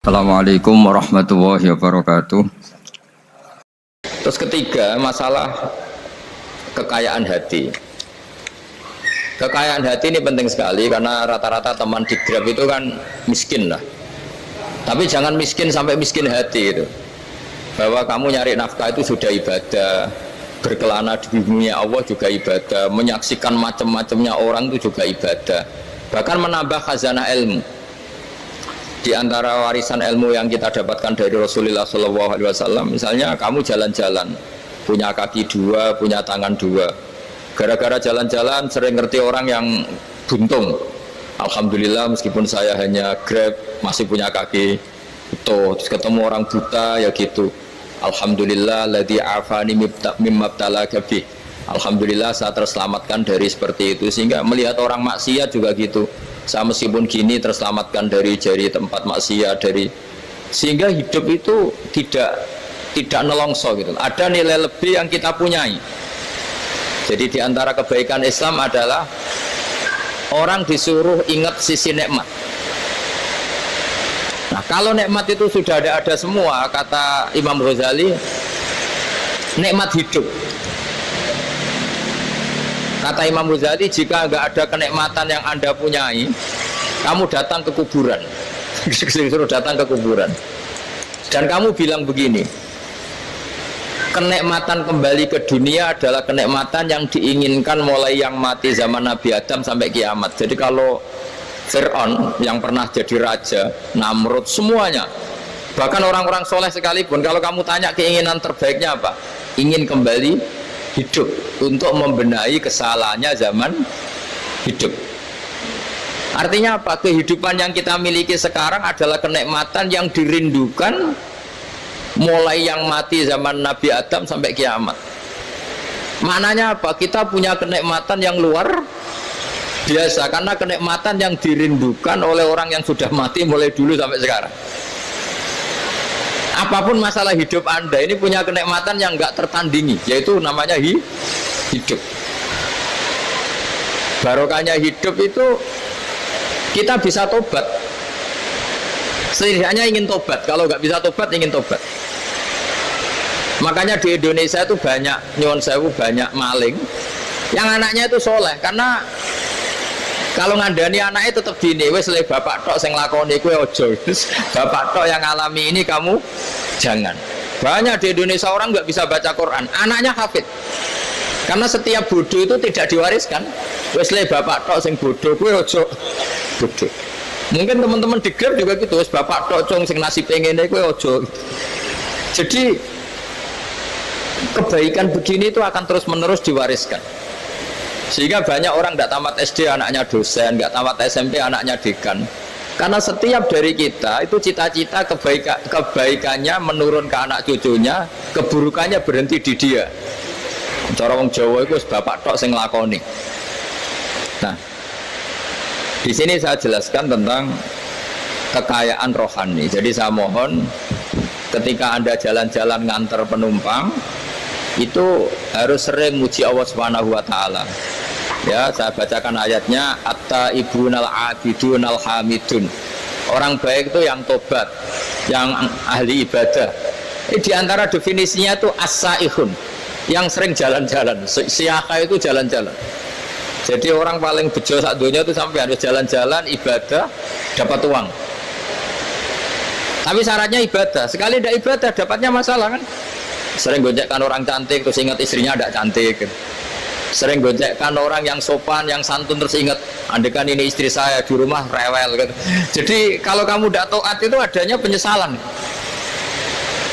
Assalamualaikum warahmatullahi wabarakatuh. Terus ketiga, masalah kekayaan hati. Kekayaan hati ini penting sekali karena rata-rata teman di Grab itu kan miskin lah. Tapi jangan miskin sampai miskin hati itu. Bahwa kamu nyari nafkah itu sudah ibadah, berkelana di dunia Allah juga ibadah, menyaksikan macam-macamnya orang itu juga ibadah. Bahkan menambah khazanah ilmu. Di antara warisan ilmu yang kita dapatkan dari Rasulullah SAW, misalnya kamu jalan-jalan, punya kaki dua, punya tangan dua. Gara-gara jalan-jalan sering ngerti orang yang buntung. Alhamdulillah meskipun saya hanya Grab, masih punya kaki utuh. Terus ketemu orang buta ya gitu. Alhamdulillah ladzi afani mimma btalaka bih. Alhamdulillah saya terselamatkan dari seperti itu. Sehingga melihat orang maksiat juga gitu. Saya meskipun gini terselamatkan dari jari tempat maksiat, sehingga hidup itu tidak nelongso gitu. Ada nilai lebih yang kita punyai. Jadi di antara kebaikan Islam adalah orang disuruh ingat sisi nikmat. Nah, kalau nikmat itu sudah ada semua, kata Imam Ghazali, nikmat hidup. Kata Imam Ghazali, jika nggak ada kenikmatan yang Anda punyai, kamu datang ke kuburan. Disuruh datang ke kuburan. Dan kamu bilang begini, kenikmatan kembali ke dunia adalah kenikmatan yang diinginkan mulai yang mati zaman Nabi Adam sampai kiamat. Jadi kalau Fir'aun yang pernah jadi raja, Namrud, semuanya, bahkan orang-orang soleh sekalipun, kalau kamu tanya keinginan terbaiknya apa? Ingin kembali hidup untuk membenahi kesalahannya zaman hidup. Artinya apa? Kehidupan yang kita miliki sekarang adalah kenikmatan yang dirindukan mulai yang mati zaman Nabi Adam sampai kiamat. Maknanya apa? Kita punya kenikmatan yang luar biasa karena kenikmatan yang dirindukan oleh orang yang sudah mati mulai dulu sampai sekarang. Apapun masalah hidup Anda ini punya kenikmatan yang nggak tertandingi, yaitu namanya hidup. Barokahnya hidup itu kita bisa tobat. Setidaknya ingin tobat. Kalau nggak bisa tobat, ingin tobat. Makanya di Indonesia itu banyak nyuwun sewu, banyak maling yang anaknya itu soleh, karena kalau ngandani anaknya tetap gini, wes le bapak tok sing lakoni kue ojo, bapak tok yang alami ini kamu jangan. Banyak di Indonesia orang nggak bisa baca Quran, anaknya hafid, karena setiap bodoh itu tidak diwariskan. Wes le bapak tok sing bodoh kue ojo bodoh. Mungkin teman-teman di Grab juga gitu, wes bapak tok cong sing nasi pengen kue ojo. Jadi kebaikan begini itu akan terus menerus diwariskan. Sehingga banyak orang tidak tamat SD anaknya dosen, nggak tamat SMP anaknya dekan. Karena setiap dari kita itu cita-cita kebaikannya menurun ke anak cucunya, keburukannya berhenti di dia. Cara wong Jawa itu bapak tok sing lakoni. Nah, di sini saya jelaskan tentang kekayaan rohani. Jadi saya mohon ketika Anda jalan-jalan nganter penumpang itu harus sering muji Allah Subhanahu wa taala. Ya, saya bacakan ayatnya, at-taibunal abidunal hamidun. Orang baik itu yang tobat, yang ahli ibadah. Di antara definisinya itu as-saihun, yang sering jalan-jalan. Siyaka itu jalan-jalan. Jadi orang paling bejo sak dunia itu sampai harus jalan-jalan ibadah dapat uang. Tapi syaratnya ibadah. Sekali tidak ibadah dapatnya masalah kan? Sering gonjekkan orang cantik terus ingat istrinya tidak cantik. Sering gonjekkan orang yang sopan, yang santun terus ingat andekan ini istri saya di rumah rewel gitu. Jadi kalau kamu tidak taat itu adanya penyesalan.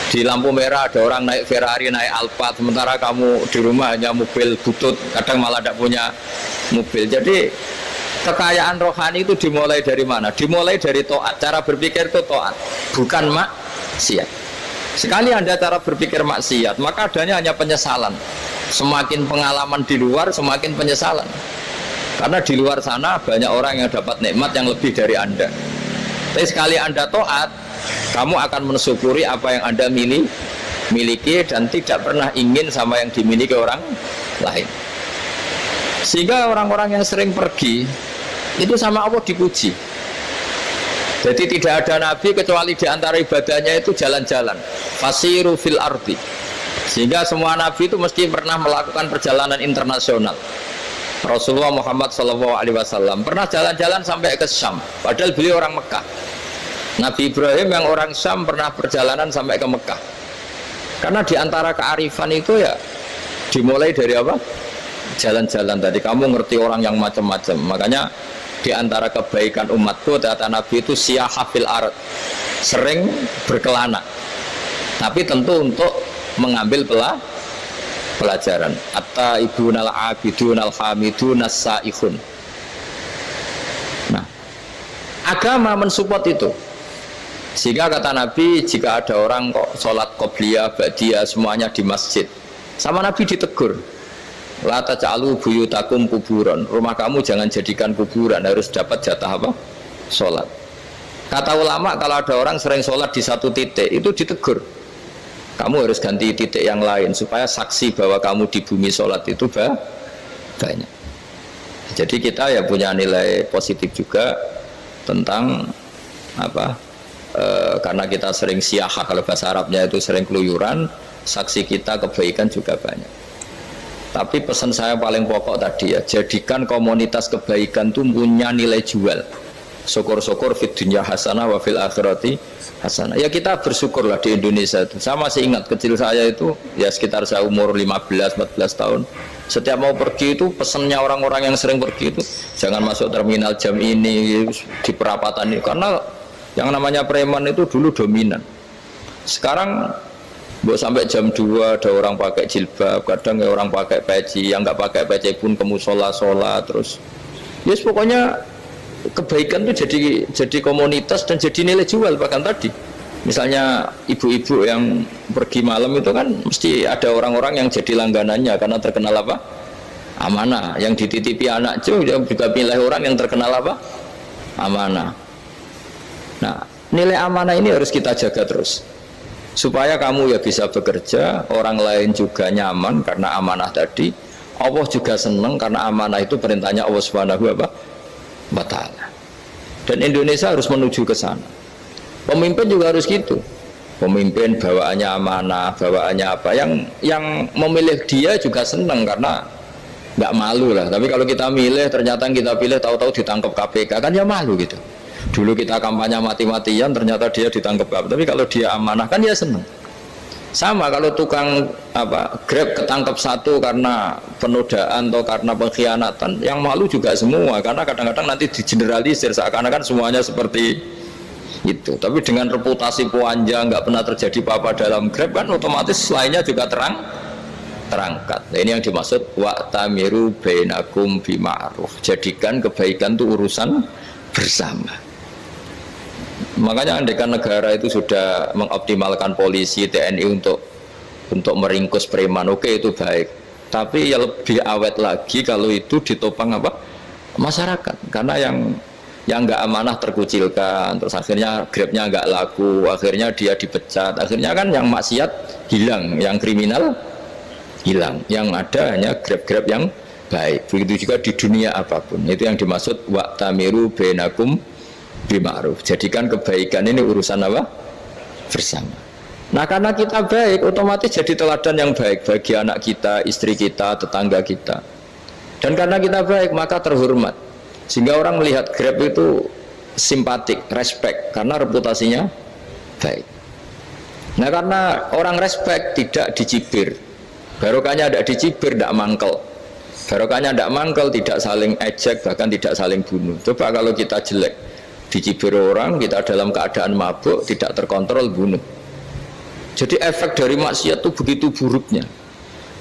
Di lampu merah ada orang naik Ferrari, naik Alphard, sementara kamu di rumah hanya mobil butut, kadang malah tidak punya mobil. Jadi kekayaan rohani itu dimulai dari mana? Dimulai dari taat. Cara berpikir itu taat, bukan maksiat. Sekali Anda cara berpikir maksiat, maka adanya hanya penyesalan. Semakin pengalaman di luar, semakin penyesalan. Karena di luar sana banyak orang yang dapat nikmat yang lebih dari Anda. Tapi sekali Anda taat, kamu akan mensyukuri apa yang Anda miliki dan tidak pernah ingin sama yang dimiliki orang lain. Sehingga orang-orang yang sering pergi, itu sama Allah dipuji. Jadi tidak ada nabi kecuali di antara ibadahnya itu jalan-jalan. Fasiru fil ardi. Sehingga semua nabi itu mesti pernah melakukan perjalanan internasional. Rasulullah Muhammad SAW pernah jalan-jalan sampai ke Syam, padahal beliau orang Mekah. Nabi Ibrahim yang orang Syam pernah perjalanan sampai ke Mekah. Karena di antara kearifan itu ya dimulai dari apa? Jalan-jalan tadi. Kamu ngerti orang yang macam-macam. Makanya di antara kebaikan umatku kata Nabi itu siyaha fil ard, sering berkelana, tapi tentu untuk mengambil pelajaran. At-taibunal abidunal hamidun as-saihun. Nah, agama mensupport itu. Sehingga kata Nabi, jika ada orang kok sholat qobliyah, ba'diyah semuanya di masjid, sama Nabi ditegur, la taj'alu buyutakum kuburan, rumah kamu jangan jadikan kuburan, harus dapat jatah apa? Sholat. Kata ulama, kalau ada orang sering sholat di satu titik, itu ditegur, kamu harus ganti titik yang lain supaya saksi bahwa kamu di bumi sholat itu banyak. Jadi kita ya punya nilai positif juga tentang apa? Karena kita sering siyaha, kalau bahasa Arabnya itu sering keluyuran, saksi kita kebaikan juga banyak. Tapi pesan saya paling pokok tadi ya, jadikan komunitas kebaikan itu punya nilai jual. Syukur-syukur fid dunya hasanah wa fil akhirati hasanah. Ya kita bersyukurlah di Indonesia itu. Saya masih ingat kecil saya itu ya sekitar saya umur 15-14 tahun. Setiap mau pergi itu pesannya orang-orang yang sering pergi itu jangan masuk terminal jam ini di perapatan ini, karena yang namanya preman itu dulu dominan. Sekarang sampai jam 2 ada orang pakai jilbab, kadang ya orang pakai peci, yang nggak pakai peci pun ke musola sholat terus. Yes, pokoknya kebaikan itu jadi komunitas dan jadi nilai jual. Bahkan tadi misalnya ibu-ibu yang pergi malam itu kan mesti ada orang-orang yang jadi langganannya karena terkenal apa? Amanah. Yang dititipi anak juga pilih orang yang terkenal apa? Amanah. Nah, nilai amanah ini harus kita jaga terus supaya kamu ya bisa bekerja, orang lain juga nyaman karena amanah tadi. Allah juga senang karena amanah itu perintahnya Allah Subhanahu wa ta'ala. Dan Indonesia harus menuju ke sana. Pemimpin juga harus gitu. Pemimpin bawaannya amanah, bawaannya apa, yang memilih dia juga senang karena nggak malu lah. Tapi kalau kita milih ternyata kita pilih tahu-tahu ditangkap KPK kan ya malu gitu. Dulu kita kampanye mati-matian ternyata dia ditangkap KPK. Tapi kalau dia amanah kan dia senang. Sama kalau tukang Grab ketangkap satu karena penodaan atau karena pengkhianatan, yang malu juga semua karena kadang-kadang nanti digeneralisir seakan-akan semuanya seperti itu. Tapi dengan reputasi panjang nggak pernah terjadi apa-apa dalam Grab kan otomatis lainnya juga terangkat. Nah, ini yang dimaksud wa'tamiru bainakum bima'ruf. Jadikan kebaikan itu urusan bersama. Makanya andaikan negara itu sudah mengoptimalkan polisi, TNI untuk meringkus preman, oke itu baik. Tapi ya lebih awet lagi kalau itu ditopang apa? Masyarakat. Karena yang nggak amanah terkucilkan, terus akhirnya Grabnya nggak laku, akhirnya dia dipecat, akhirnya kan yang maksiat hilang, yang kriminal hilang, yang ada hanya Grab-Grab yang baik. Begitu juga di dunia apapun. Itu yang dimaksud wa'tamiru bainakum bima'ruf. Jadikan kebaikan ini urusan apa? Bersama. Nah karena kita baik, otomatis jadi teladan yang baik bagi anak kita, istri kita, tetangga kita. Dan karena kita baik, maka terhormat. Sehingga orang melihat Grab itu simpatik, respect, karena reputasinya baik. Nah karena orang respect, tidak dicibir. Barokahnya tidak dicibir, tidak mangkel. Barokahnya tidak mangkel, tidak saling ejek, bahkan tidak saling bunuh. Coba kalau kita jelek, dicibir orang, kita dalam keadaan mabuk, tidak terkontrol, bunuh. Jadi efek dari maksiat itu begitu buruknya.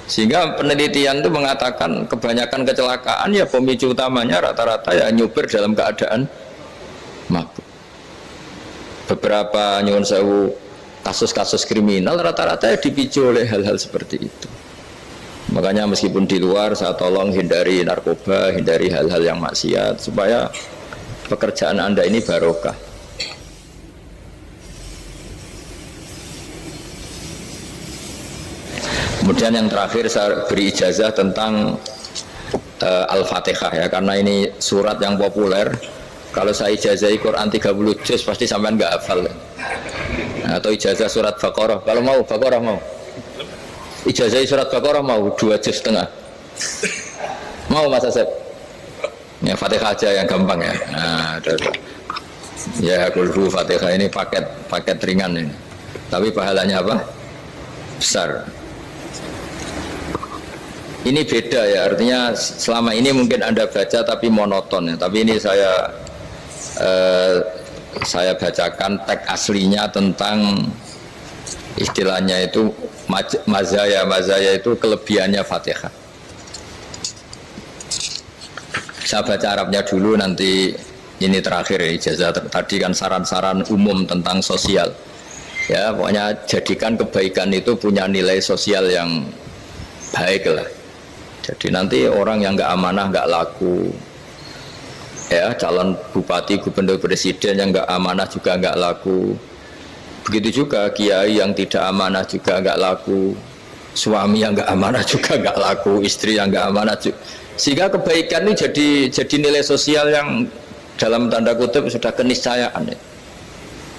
Sehingga penelitian itu mengatakan kebanyakan kecelakaan ya pemicu utamanya rata-rata ya nyupir dalam keadaan mabuk. Beberapa nyuwun sewu kasus-kasus kriminal rata-rata ya dipicu oleh hal-hal seperti itu. Makanya meskipun di luar saya tolong hindari narkoba, hindari hal-hal yang maksiat supaya pekerjaan Anda ini barokah. Kemudian yang terakhir saya beri ijazah tentang Al-Fatihah ya, karena ini surat yang populer Kalau saya ijazahi Quran 30 juz pasti sampean nggak hafal. Atau ijazah surat Baqarah. Kalau mau Baqarah mau. Ijazahi surat Baqarah mau 2 juz setengah. Mau Mas Asep? Ya Fatihah aja yang gampang ya. Nah, ada. Ya kulhu Fatihah ini paket ringan ini. Tapi pahalanya apa? Besar. Ini beda ya, artinya selama ini mungkin Anda baca tapi monoton ya. Tapi ini saya bacakan teks aslinya tentang istilahnya itu mazaya itu kelebihannya Fatihah. Saya baca Arabnya dulu, nanti ini terakhir ya, ijazah tadi kan saran-saran umum tentang sosial ya, pokoknya jadikan kebaikan itu punya nilai sosial yang baik lah. Jadi nanti orang yang nggak amanah nggak laku ya, calon bupati, gubernur, presiden yang nggak amanah juga nggak laku. Begitu juga kiai yang tidak amanah juga nggak laku, suami yang nggak amanah juga nggak laku, istri yang nggak amanah juga. Sehingga kebaikan itu jadi nilai sosial yang dalam tanda kutip sudah keniscayaan.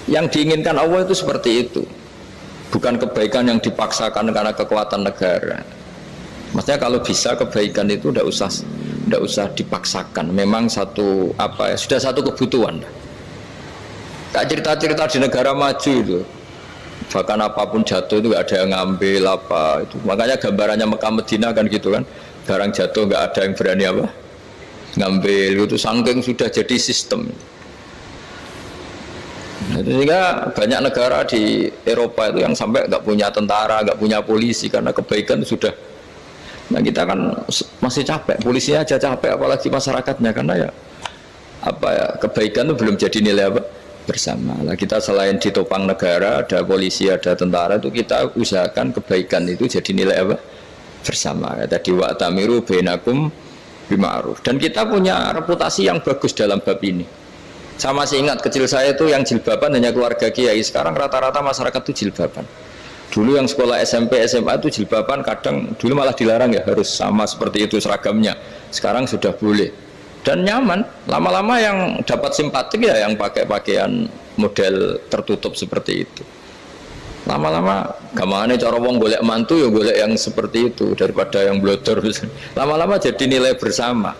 Yang diinginkan Allah itu seperti itu, bukan kebaikan yang dipaksakan karena kekuatan negara. Maksudnya kalau bisa kebaikan itu tidak usah dipaksakan. Memang satu sudah satu kebutuhan. Tak cerita-cerita di negara maju itu, bahkan apapun jatuh itu nggak ada yang ngambil apa itu. Makanya gambarannya Mekah Medina kan gitu kan, barang jatuh nggak ada yang berani ngambil itu, saking sudah jadi sistem. Sehingga banyak negara di Eropa itu yang sampai nggak punya tentara, nggak punya polisi karena kebaikan sudah. Nah kita kan masih capek, polisinya aja capek, apalagi masyarakatnya, karena kebaikan itu belum jadi nilai bersama. Nah kita selain ditopang negara, ada polisi, ada tentara, itu kita usahakan kebaikan itu jadi nilai bersama. Tadi wa'tamiru bainakum bima'ruf. Dan kita punya reputasi yang bagus dalam bab ini. Saya masih ingat kecil saya itu yang jilbaban hanya keluarga kiai. Sekarang rata-rata masyarakat itu jilbaban. Dulu yang sekolah SMP, SMA itu jilbaban kadang dulu malah dilarang ya, harus sama seperti itu seragamnya. Sekarang sudah boleh dan nyaman. Lama-lama yang dapat simpatik ya yang pakai pakaian model tertutup seperti itu. Lama-lama gamane cara wong golek mantu ya golek yang seperti itu daripada yang blodor. Lama-lama jadi nilai bersama.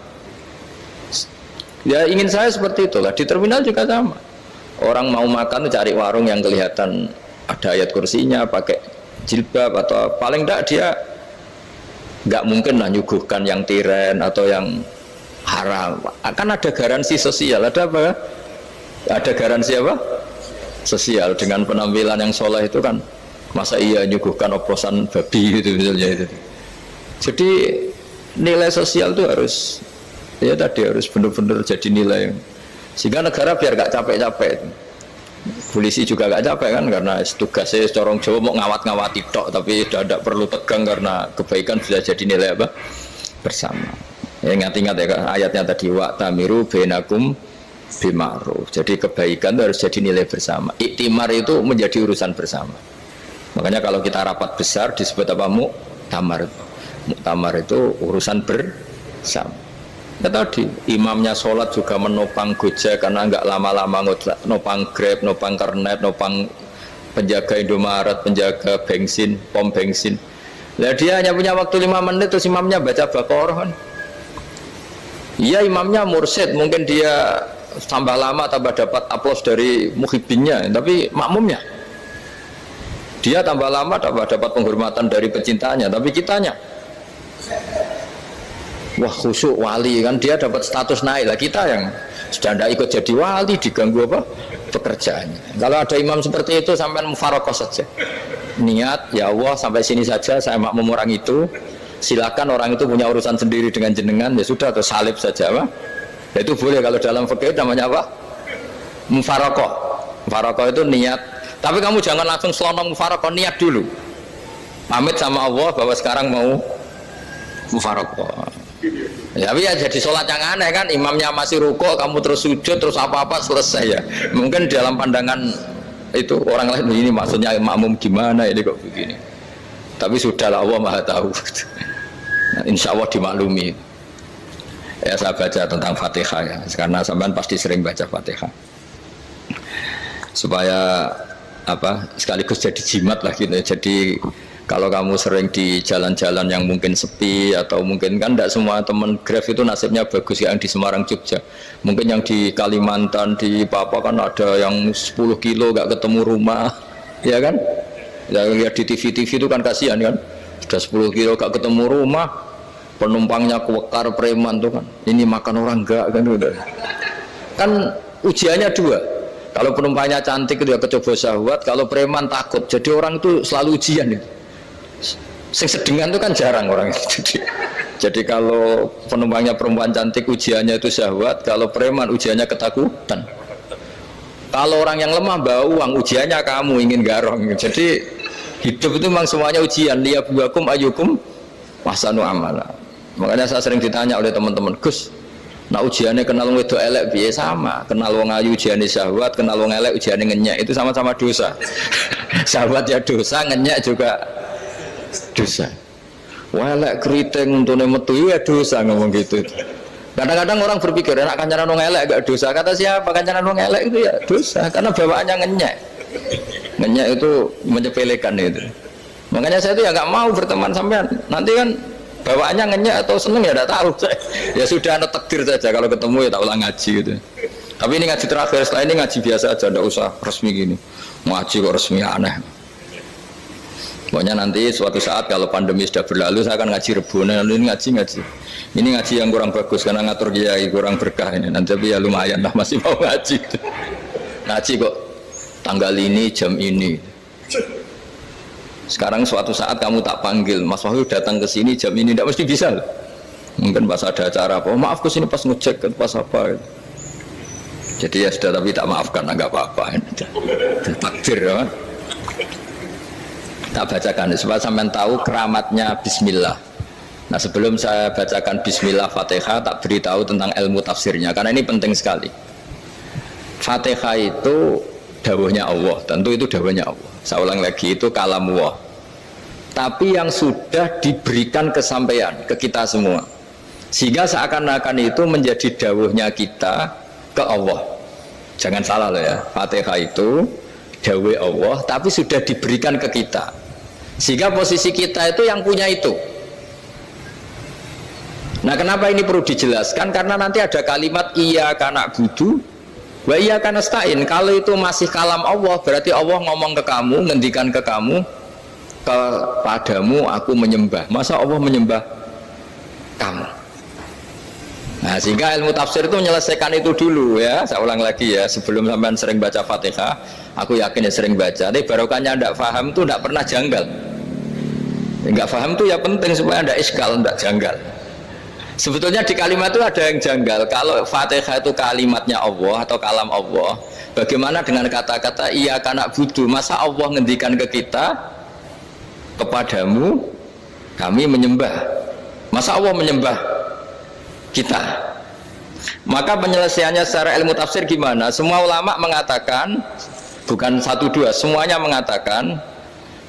Ya ingin saya seperti itulah. Di terminal juga sama. Orang mau makan cari warung yang kelihatan ada ayat kursinya, pakai jilbab, atau paling tidak dia nggak mungkin lah nyuguhkan yang tiren atau yang haram. Akan ada garansi sosial, ada apa? Ada garansi apa? Sosial dengan penampilan yang soleh itu kan, masa iya nyuguhkan oplosan babi gitu misalnya itu. Jadi nilai sosial itu harus benar-benar jadi nilai, sehingga negara biar nggak capek-capek. Polisi juga gak capek kan, karena tugasnya corong Jawa mau ngawat-ngawati tok, tapi tidak perlu tegang karena kebaikan sudah jadi nilai bersama. Ya, ingat-ingat ya ayatnya tadi, wa'tamiru bainakum bima'ruf. Jadi kebaikan itu harus jadi nilai bersama. Iktimar itu menjadi urusan bersama. Makanya kalau kita rapat besar disebut apa? Muktamar. Muktamar itu urusan bersama. Ya tadi imamnya sholat juga menopang Gojek karena nggak lama-lama nopang Grab, nopang Kernet, nopang penjaga Indomaret, penjaga bensin, pom bensin. Nah dia hanya punya waktu 5 menit terus imamnya baca Baqarah kan. Iya imamnya mursyid, mungkin dia tambah lama tambah dapat aplaus dari muhibbinnya, tapi makmumnya dia tambah lama tambah dapat penghormatan dari pecintanya, tapi kitanya wah khusyuk wali kan, dia dapat status naik lah. Kita yang sudah tidak ikut jadi wali diganggu apa pekerjaannya. Kalau ada imam seperti itu sampai mufarokoh saja, niat ya Allah sampai sini saja saya makmum orang itu, silakan orang itu punya urusan sendiri dengan jenengan, ya sudah, atau salib saja ya itu boleh. Kalau dalam fikih namanya apa? Mufarokoh. Mufarokoh itu niat, tapi kamu jangan langsung selonong mufarokoh, niat dulu pamit sama Allah bahwa sekarang mau mufarokoh. Ya, tapi ya jadi sholat yang aneh kan, imamnya masih rukuk, kamu terus sujud, terus apa-apa selesai ya. Mungkin dalam pandangan itu orang lain ini maksudnya makmum gimana ini kok begini. Tapi sudahlah Allah Maha tahu. Nah, insya Allah dimaklumi. Ya saya baca tentang Fatihah ya, karena sampean pasti sering baca Fatihah. Supaya apa sekaligus jadi jimat lah gitu. Jadi kalau kamu sering di jalan-jalan yang mungkin sepi atau mungkin kan tidak semua teman Grab itu nasibnya bagus yang di Semarang Jogja. Mungkin yang di Kalimantan di Papua kan ada yang 10 kilo gak ketemu rumah, ya kan? Yang lihat di TV-TV itu kan kasihan kan. Sudah 10 kilo gak ketemu rumah. Penumpangnya kuwekar preman tuh kan, ini makan orang enggak kan udah. Kan ujiannya dua. Kalau penumpangnya cantik itu ya kecoba syahwat, kalau preman takut. Jadi orang itu selalu ujian itu. Sing sedengan itu kan jarang orang itu. Jadi kalau penumpangnya perempuan cantik ujiannya itu syahwat, kalau preman ujiannya ketakutan. Kalau orang yang lemah bau uang ujiannya kamu ingin garong. Jadi hidup itu memang semuanya ujian. Liyabluwakum ayyukum ahsanu amala. Makanya saya sering ditanya oleh teman-teman, Gus, nah ujiannya kenal wong wedok elek piye sama, kenal wong ayu ujiannya syahwat, kenal wong elek ujiannya ngenyek, itu sama-sama dosa. Syahwat ya dosa, ngenyek juga dosa. Wah elek keriting untune metu ya dosa ngomong gitu. Kadang-kadang orang berpikir enak kancanan wong elek gak dosa. Kata siapa kancanan wong elek itu ya dosa karena bawaannya ngenyek. Ngenyek itu menyepelekan itu. Makanya saya itu ya nggak mau berteman sampean. Nanti kan bawaannya ngenyek atau seneng ya tidak tahu. Ya sudah ada takdir saja kalau ketemu ya tak ulang ngaji gitu. Tapi ini ngaji terakhir, setelah ini ngaji biasa aja, tidak usah resmi gini. Ngaji kok resmi aneh. Pokoknya nanti suatu saat kalau pandemi sudah berlalu saya akan ngaji Rebona, ini ngaji. Ini ngaji yang kurang bagus karena ngatur kiai kurang berkah ini. Nanti tapi ya lumayan lah masih mau ngaji. Ngaji kok tanggal ini jam ini. Sekarang suatu saat kamu tak panggil, Mas Wahyu datang ke sini jam ini, tidak mesti bisa. Mungkin pas ada acara apa, oh, maaf ke sini pas ngecek, pas apa. Jadi ya sudah, tapi tak maafkan, enggak apa-apa. Takdir ya. Tak bacakan supaya sampean tahu keramatnya Bismillah. Nah sebelum saya bacakan Bismillah Fatihah, tak beritahu tentang ilmu tafsirnya, karena ini penting sekali. Fatihah itu dawuhnya Allah, tentu itu dawuhnya Allah. Saya ulang lagi, itu kalam Allah. Tapi yang sudah diberikan kesampaian ke kita semua, sehingga seakan-akan itu menjadi dawuhnya kita ke Allah. Jangan salah loh ya, Fatihah itu dawuh Allah, tapi sudah diberikan ke kita, sehingga posisi kita itu yang punya itu. Nah kenapa ini perlu dijelaskan? Karena nanti ada kalimat iyyaka na'budu wa iyyaka nasta'in. Kalau itu masih kalam Allah, berarti Allah ngomong ke kamu, ngendikan ke kamu, kepadamu aku menyembah. Masa Allah menyembah kamu? Nah sehingga ilmu tafsir itu menyelesaikan itu dulu ya. Saya ulang lagi ya, sebelum sampean sering baca Fatihah, aku yakin ya sering baca, tapi barokahnya tidak paham itu tidak pernah janggal. Enggak paham itu ya penting supaya tidak iskal, tidak janggal. Sebetulnya di kalimat itu ada yang janggal. Kalau Fatihah itu kalimatnya Allah atau kalam Allah, bagaimana dengan kata-kata iyyaka na'budu? Masa Allah ngendikan ke kita, kepadamu kami menyembah? Masa Allah menyembah kita? Maka penyelesaiannya secara ilmu tafsir gimana? Semua ulama mengatakan, bukan satu dua, semuanya mengatakan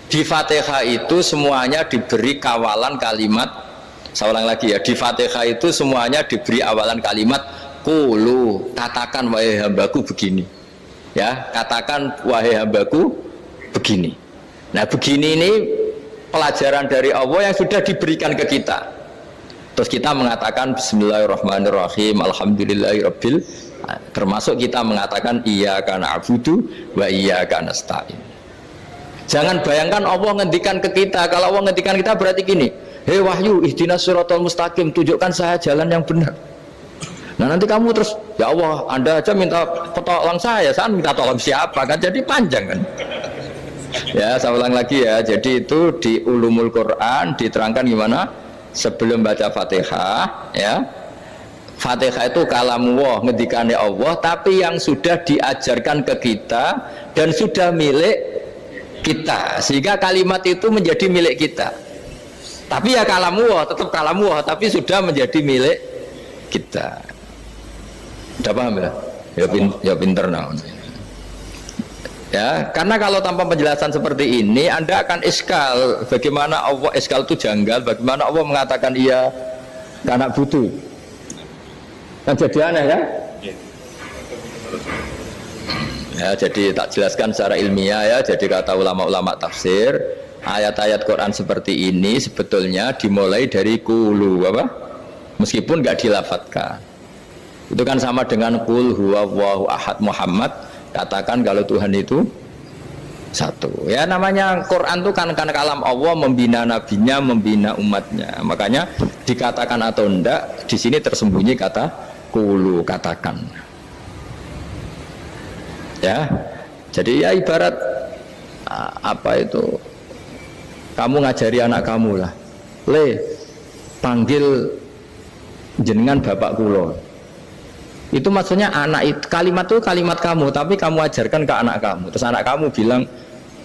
di Fatihah itu semuanya diberi kawalan kalimat. Saya ulang lagi ya, di Fatihah itu semuanya diberi awalan kalimat qulu, katakan wahai hambaku begini. Ya, katakan wahai hambaku begini. Nah, begini ini pelajaran dari Allah yang sudah diberikan ke kita. Terus kita mengatakan bismillahirrahmanirrahim, alhamdulillahirabbil, termasuk kita mengatakan iyyaka na'budu wa iyyaka nasta'in. Jangan bayangkan Allah ngendikan ke kita. Kalau Allah ngendikan kita berarti gini, hei wahyu ihdinas siratal mustaqim, tunjukkan saya jalan yang benar. Nah nanti kamu terus, ya Allah Anda aja minta tolong saya minta tolong siapa kan, jadi panjang kan. Ya saya ulang lagi ya, jadi itu di ulumul Quran diterangkan gimana sebelum baca Fatihah ya. Fatihah itu kalamullah, ngendikannya Allah, tapi yang sudah diajarkan ke kita dan sudah milik kita, sehingga kalimat itu menjadi milik kita. Tapi ya kalamullah, tetap kalamullah, tapi sudah menjadi milik kita. Udah paham ya? Ya pinter nah. Ya, karena kalau tanpa penjelasan seperti ini, Anda akan iskal. Bagaimana Allah iskal itu janggal? Bagaimana Allah mengatakan iya karena butuh? Kan jadi aneh kan? Ya, jadi tak jelaskan secara ilmiah ya. Jadi kata ulama-ulama tafsir, ayat-ayat Quran seperti ini sebetulnya dimulai dari kulu apa? Meskipun nggak dilafatkan. Itu kan sama dengan kul huwallahu ahad Muhammad, katakan kalau Tuhan itu satu. Ya namanya Quran itu kan kalam Allah, membina nabinya, membina umatnya. Makanya dikatakan atau enggak, di sini tersembunyi kata kulu, katakan. Ya, jadi ya ibarat apa itu? Kamu ngajari anak kamu lah, panggil jenengan bapak kulo. Itu maksudnya anak itu, kalimat itu kalimat kamu, tapi kamu ajarkan ke anak kamu. Terus anak kamu bilang,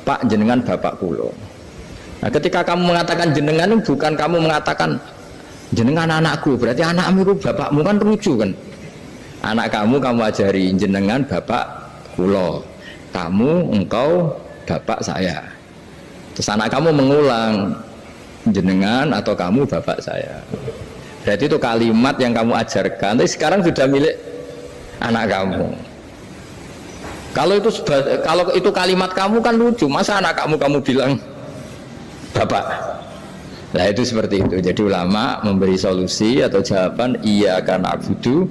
Pak jenengan bapak kulo. Nah, ketika kamu mengatakan jenengan, bukan kamu mengatakan jenengan anakku, berarti anakmu itu bapakmu, kan lucu kan? Anak kamu ajari jenengan bapak kulo, kamu engkau bapak saya. Terus anak kamu mengulang jenengan atau kamu bapak saya. Berarti itu kalimat yang kamu ajarkan, tapi sekarang sudah milik anak kamu. Kalau itu kalimat kamu kan lucu, masa anak kamu bilang bapak. Nah itu seperti itu. Jadi ulama memberi solusi atau jawaban iya karena abudu.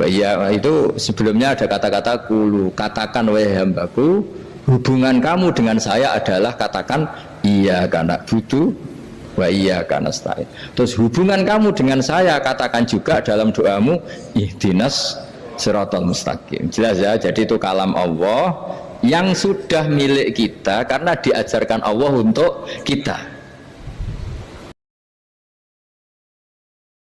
Ya itu sebelumnya ada kata-kata kulu, katakan wahai hambaku, hubungan kamu dengan saya adalah katakan iya karena butuh wa iya karena nasta'in. Terus hubungan kamu dengan saya katakan juga dalam doamu ihdinas siratal mustaqim. Jelas ya, jadi itu kalam Allah yang sudah milik kita karena diajarkan Allah untuk kita.